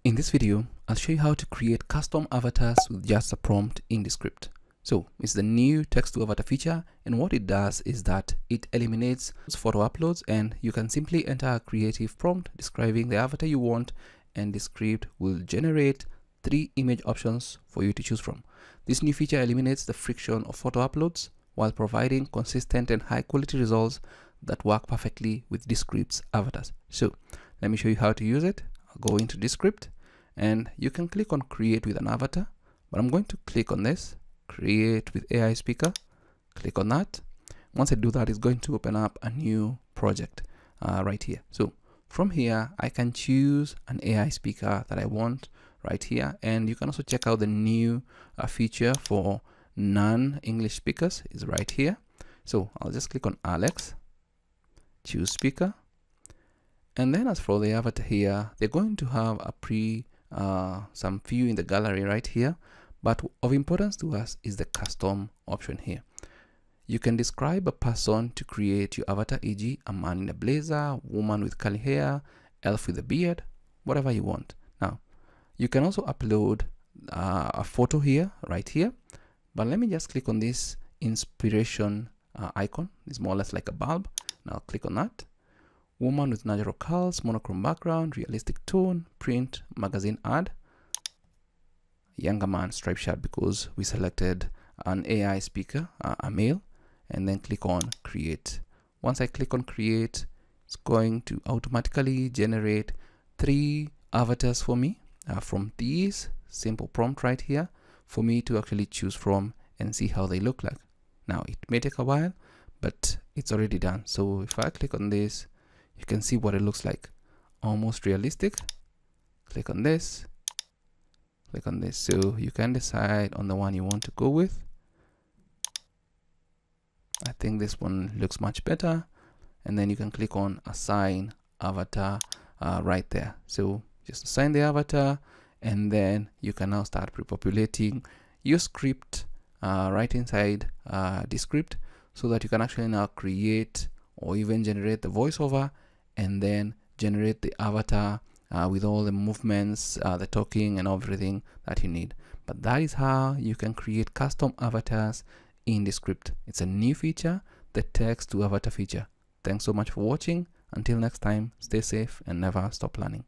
In this video, I'll show you how to create custom avatars with just a prompt in Descript. So it's the new text to avatar feature, and what it does is that it eliminates photo uploads, and you can simply enter a creative prompt describing the avatar you want, and Descript will generate 3 image options for you to choose from. This new feature eliminates the friction of photo uploads while providing consistent and high quality results that work perfectly with Descript's avatars. So let me show you how to use it. I'll go into Descript, and you can click on create with an avatar, but I'm going to click on this create with AI speaker. Click on that. Once I do that, it's going to open up a new project right here. So from here I can choose an AI speaker that I want right here, and you can also check out the new feature for non-English speakers is right here. So I'll just click on Alex, choose speaker, and then as for the avatar here, they're going to have a some view in the gallery right here, but of importance to us is the custom option here. You can describe a person to create your avatar, e.g. a man in a blazer, woman with curly hair, elf with a beard, whatever you want. Now you can also upload a photo here right here, but let me just click on this inspiration icon. It's more or less like a bulb. Now click on that. Woman with natural curls, monochrome background, realistic tone, print, magazine ad. Younger man, striped shirt, because we selected an AI speaker, a male, and then click on create. Once I click on create, it's going to automatically generate 3 avatars for me from these simple prompt right here for me to actually choose from and see how they look like. Now it may take a while, but it's already done. So if I click on this, you can see what it looks like, almost realistic. Click on this, click on this, so you can decide on the one you want to go with. I think this one looks much better, and then you can click on assign avatar right there. So just assign the avatar, and then you can now start pre-populating your script right inside Descript, so that you can actually now create or even generate the voiceover, and then generate the avatar with all the movements, the talking and everything that you need. But that is how you can create custom avatars in Descript. It's a new feature, the text to avatar feature. Thanks so much for watching. Until next time, stay safe and never stop learning.